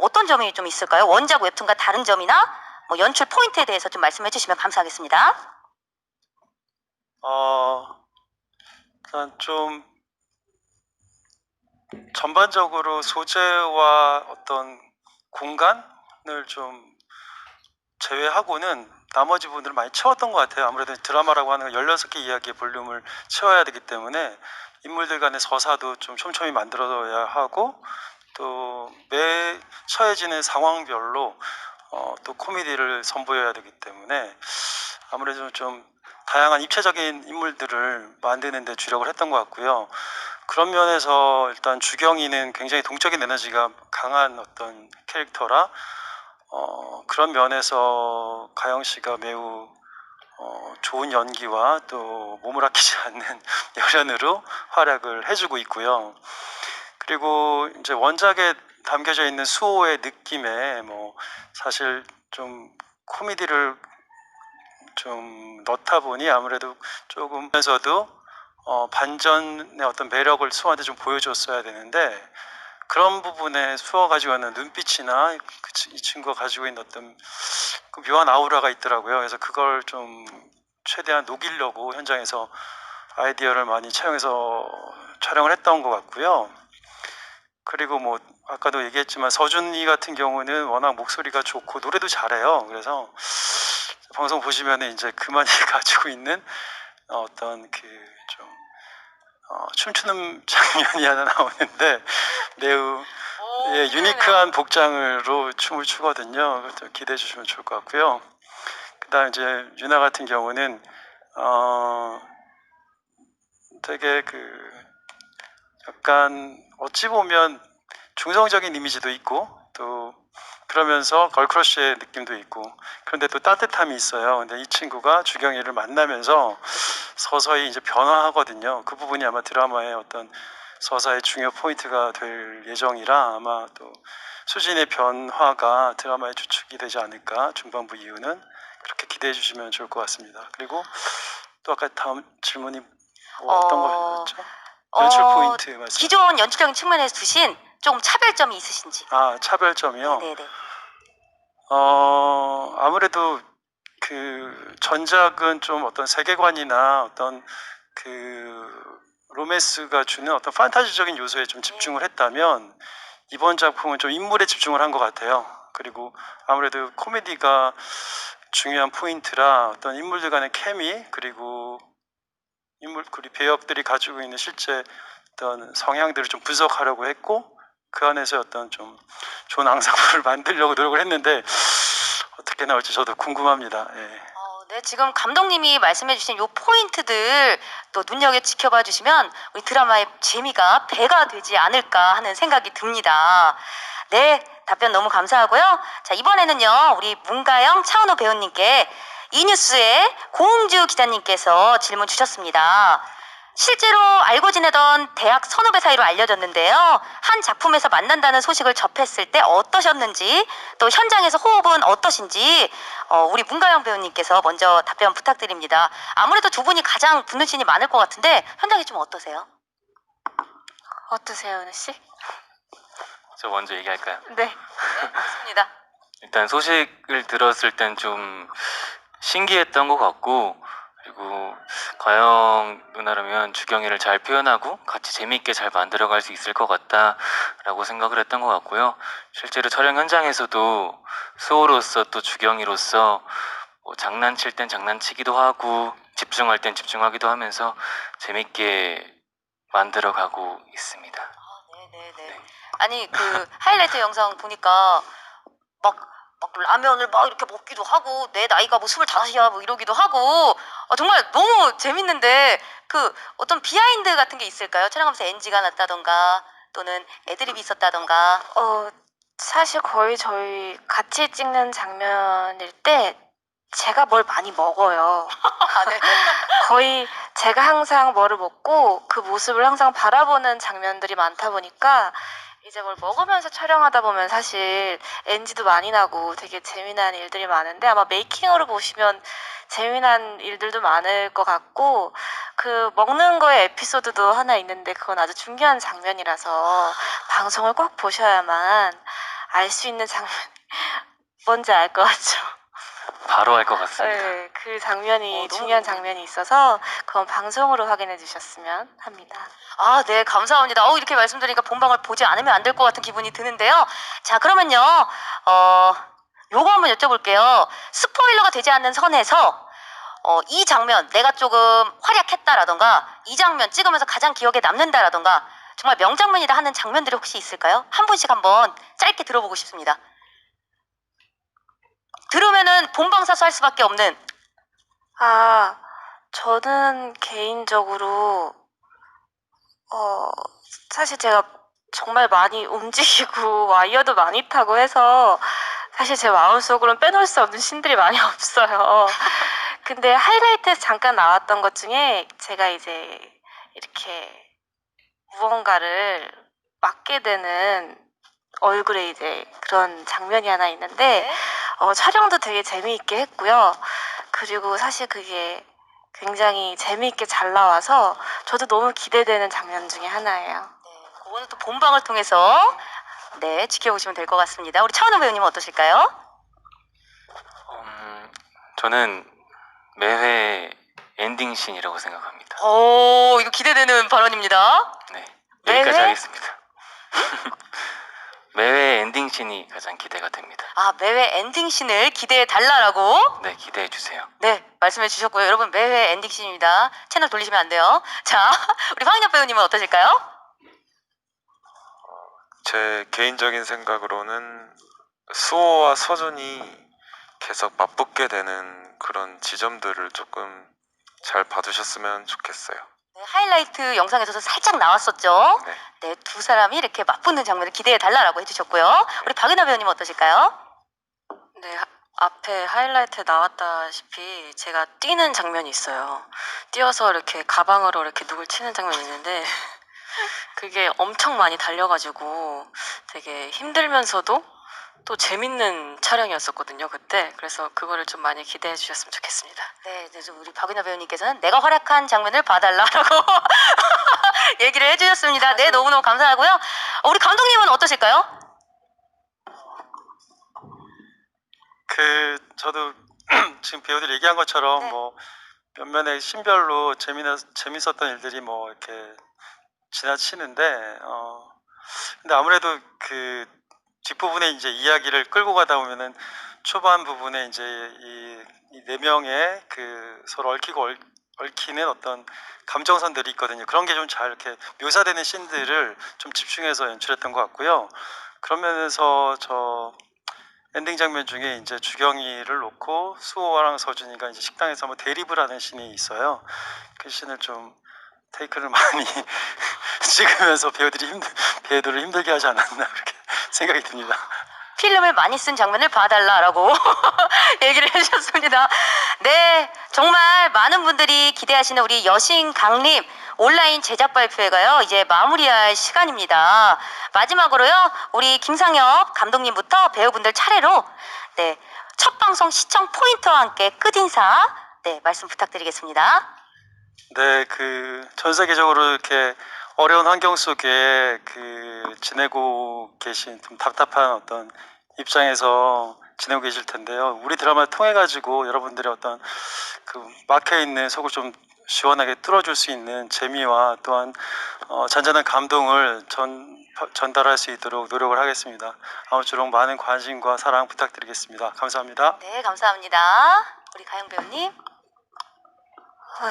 어떤 점이 좀 있을까요? 원작 웹툰과 다른 점이나 뭐 연출 포인트에 대해서 좀 말씀해 주시면 감사하겠습니다. 일단 좀 전반적으로 소재와 어떤 공간을 좀 제외하고는 나머지 부분들을 많이 채웠던 것 같아요. 아무래도 드라마라고 하는 건 16개 이야기의 볼륨을 채워야 되기 때문에 인물들 간의 서사도 좀 촘촘히 만들어야 하고, 또 매 처해지는 상황별로 또 코미디를 선보여야 되기 때문에 아무래도 좀 다양한 입체적인 인물들을 만드는 데 주력을 했던 것 같고요. 그런 면에서 일단 주경이는 굉장히 동적인 에너지가 강한 어떤 캐릭터라 그런 면에서 가영 씨가 매우 좋은 연기와 또 몸을 아끼지 않는 열연으로 활약을 해주고 있고요. 그리고 이제 원작에 담겨져 있는 수호의 느낌에 뭐 사실 좀 코미디를 좀 넣다 보니 아무래도 조금면서도 반전의 어떤 매력을 수호한테 좀 보여줬어야 되는데, 그런 부분에 수호가 가지고 있는 눈빛이나 이 친구가 가지고 있는 어떤 그 묘한 아우라가 있더라고요. 그래서 그걸 좀 최대한 녹이려고 현장에서 아이디어를 많이 차용해서 촬영을 했던 것 같고요. 그리고 뭐 아까도 얘기했지만 서준이 같은 경우는 워낙 목소리가 좋고 노래도 잘해요. 그래서 방송 보시면은 이제 그만이 가지고 있는 어떤 그 좀 춤추는 장면이 하나 나오는데 매우 유니크한 복장으로 춤을 추거든요. 그것도 기대해 주시면 좋을 것 같고요. 그다음 이제 유나 같은 경우는 되게 그 약간 어찌 보면 중성적인 이미지도 있고 또 그러면서 걸크러쉬의 느낌도 있고, 그런데 또 따뜻함이 있어요. 근데 이 친구가 주경이를 만나면서 서서히 이제 변화하거든요. 그 부분이 아마 드라마의 어떤 서사의 중요 포인트가 될 예정이라 아마 또 수진의 변화가 드라마의 주축이 되지 않을까, 중반부 이후는 그렇게 기대해 주시면 좋을 것 같습니다. 그리고 또 아까 다음 질문이 뭐 어떤 거였죠? 연출 포인트 말씀. 기존 연출적인 측면에서 두신 좀 차별점이 있으신지. 차별점이요? 네네. 아무래도 그 전작은 좀 어떤 세계관이나 어떤 그 로맨스가 주는 어떤 판타지적인 요소에 좀 집중을 했다면 이번 작품은 좀 인물에 집중을 한 것 같아요. 그리고 아무래도 코미디가 중요한 포인트라 어떤 인물들 간의 케미, 그리고 배역들이 가지고 있는 실제 어떤 성향들을 좀 분석하려고 했고, 그 안에서 어떤 좀 좋은 앙상블을 만들려고 노력을 했는데 어떻게 나올지 저도 궁금합니다. 예. 네, 지금 감독님이 말씀해주신 요 포인트들 또 눈여겨 지켜봐 주시면 우리 드라마의 재미가 배가 되지 않을까 하는 생각이 듭니다. 네, 답변 너무 감사하고요. 자, 이번에는요, 우리 문가영, 차은우 배우님께 이뉴스의 고흥주 기자님께서 질문 주셨습니다. 실제로 알고 지내던 대학 선후배 사이로 알려졌는데요. 한 작품에서 만난다는 소식을 접했을 때 어떠셨는지, 또 현장에서 호흡은 어떠신지 우리 문가영 배우님께서 먼저 답변 부탁드립니다. 아무래도 두 분이 가장 붙는 씬이 많을 것 같은데 현장이 좀 어떠세요? 어떠세요, 은우 씨? 저 먼저 얘기할까요? 네. 네, 좋습니다. 일단 소식을 들었을 땐 좀 신기했던 것 같고, 그리고 가영 누나라면 주경이를 잘 표현하고 같이 재미있게 잘 만들어갈 수 있을 것 같다라고 생각을 했던 것 같고요. 실제로 촬영 현장에서도 수호로서 또 주경이로서 뭐 장난칠 땐 장난치기도 하고 집중할 땐 집중하기도 하면서 재밌게 만들어가고 있습니다. 네네네. 아니 그 하이라이트 영상 보니까 막 라면을 막 이렇게 먹기도 하고 내 나이가 뭐 25이야 뭐 이러기도 하고 정말 너무 재밌는데 그 어떤 비하인드 같은 게 있을까요? 촬영하면서 NG가 났다던가 또는 애드립이 있었다던가. 사실 거의 저희 같이 찍는 장면일 때 제가 뭘 많이 먹어요. 네. 거의 제가 항상 뭐를 먹고 그 모습을 항상 바라보는 장면들이 많다 보니까 이제 뭘 먹으면서 촬영하다 보면 사실 NG도 많이 나고 되게 재미난 일들이 많은데, 아마 메이킹으로 보시면 재미난 일들도 많을 것 같고, 그 먹는 거에 에피소드도 하나 있는데 그건 아주 중요한 장면이라서 방송을 꼭 보셔야만 알 수 있는 장면 뭔지 알 것 같죠? 바로 할 것 같습니다. 네, 그 장면이 너무 중요한 궁금해. 장면이 있어서 그건 방송으로 확인해 주셨으면 합니다. 아, 네, 감사합니다. 이렇게 말씀드리니까 본방을 보지 않으면 안 될 것 같은 기분이 드는데요. 자, 그러면요, 요거 한번 여쭤볼게요. 스포일러가 되지 않는 선에서, 이 장면, 내가 조금 활약했다라던가, 이 장면 찍으면서 가장 기억에 남는다라던가, 정말 명장면이다 하는 장면들이 혹시 있을까요? 한 분씩 한번 짧게 들어보고 싶습니다. 들으면은 본방사수 할 수밖에 없는, 아, 저는 개인적으로 사실 제가 정말 많이 움직이고 와이어도 많이 타고 해서 사실 제 마음속으로는 빼놓을 수 없는 씬들이 많이 없어요. 근데 하이라이트에서 잠깐 나왔던 것 중에 제가 이제 이렇게 무언가를 맡게 되는 얼굴에 이제 그런 장면이 하나 있는데 촬영도 되게 재미있게 했고요. 그리고 사실 그게 굉장히 재미있게 잘 나와서 저도 너무 기대되는 장면 중에 하나예요. 네, 그거는 또 본방을 통해서, 네, 지켜보시면 될 것 같습니다. 우리 차은우 배우님은 어떠실까요? 저는 매회 엔딩씬이라고 생각합니다. 이거 기대되는 발언입니다. 네, 매회? 여기까지 하겠습니다. 매회 엔딩씬이 가장 기대가 됩니다. 아, 매회 엔딩씬을 기대해 달라라고, 네, 기대해 주세요. 네, 말씀해 주셨고요. 여러분, 매회 엔딩씬입니다. 채널 돌리시면 안 돼요. 자, 우리 황인엽 배우님은 어떠실까요? 제 개인적인 생각으로는 수호와 서준이 계속 맞붙게 되는 그런 지점들을 조금 잘 봐주셨으면 좋겠어요. 네, 하이라이트 영상에서도 살짝 나왔었죠. 네. 네, 두 사람이 이렇게 맞붙는 장면을 기대해 달라라고 해주셨고요. 우리 박은하 배우님은 어떠실까요? 네, 앞에 하이라이트에 나왔다시피 제가 뛰는 장면이 있어요. 뛰어서 이렇게 가방으로 이렇게 누굴 치는 장면이 있는데 그게 엄청 많이 달려가지고 되게 힘들면서도 또 재밌는 촬영이었었거든요, 그때. 그래서 그거를 좀 많이 기대해 주셨으면 좋겠습니다. 네, 그래서 우리 박은하 배우님께서는 내가 활약한 장면을 봐달라라고 얘기를 해주셨습니다. 네, 너무너무 감사하고요. 우리 감독님은 어떠실까요? 저도 지금 배우들이 얘기한 것처럼 네. 뭐 몇몇의 신별로 재밌었던 일들이 뭐 이렇게 지나치는데 근데 아무래도 그 뒷부분에 이제 이야기를 끌고 가다 보면은 초반 부분에 이제 이 네 명의 그 서로 얽히는 어떤 감정선들이 있거든요. 그런 게 좀 잘 이렇게 묘사되는 씬들을 좀 집중해서 연출했던 것 같고요. 그런 면에서 저 엔딩 장면 중에 이제 주경이를 놓고 수호랑 서준이가 이제 식당에서 뭐 대립을 하는 씬이 있어요. 그 씬을 좀 테이크를 많이 찍으면서 배우들을 힘들게 하지 않았나 그렇게 생각이 듭니다. 필름을 많이 쓴 장면을 봐달라라고 얘기를 해주셨습니다. 네, 정말 많은 분들이 기대하시는 우리 여신 강림 온라인 제작 발표회가요, 이제 마무리할 시간입니다. 마지막으로요, 우리 김상엽 감독님부터 배우분들 차례로, 네, 첫 방송 시청 포인트와 함께 끝인사, 네, 말씀 부탁드리겠습니다. 네, 전 세계적으로 이렇게 어려운 환경 속에 지내고 계신 좀 답답한 어떤 입장에서 지내고 계실 텐데요. 우리 드라마를 통해 가지고 여러분들의 어떤 막혀 있는 속을 좀 시원하게 뚫어줄 수 있는 재미와 또한 잔잔한 감동을 전달할 수 있도록 노력을 하겠습니다. 아무쪼록 많은 관심과 사랑 부탁드리겠습니다. 감사합니다. 네, 감사합니다. 우리 가영 배우님.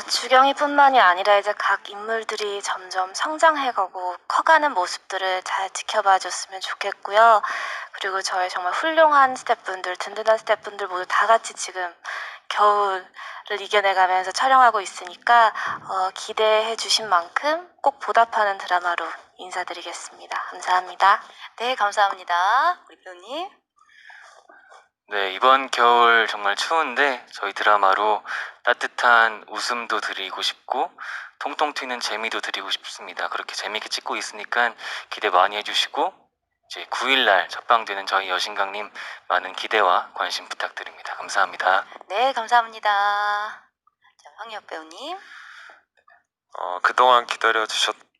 주경이뿐만이 아니라 이제 각 인물들이 점점 성장해가고 커가는 모습들을 잘 지켜봐줬으면 좋겠고요. 그리고 저희 정말 훌륭한 스태프분들, 든든한 스태프분들 모두 다 같이 지금 겨울을 이겨내가면서 촬영하고 있으니까 기대해 주신 만큼 꼭 보답하는 드라마로 인사드리겠습니다. 감사합니다. 네, 감사합니다. 우리 배우님. 네, 이번 겨울 정말 추운데 저희 드라마로 따뜻한 웃음도 드리고 싶고 통통 튀는 재미도 드리고 싶습니다. 그렇게 재미있게 찍고 있으니까 기대 많이 해주시고 이제 9일날 첫방되는 저희 여신강님 많은 기대와 관심 부탁드립니다. 감사합니다. 네, 감사합니다. 자, 황희엽 배우님. 그동안 기다려주셨던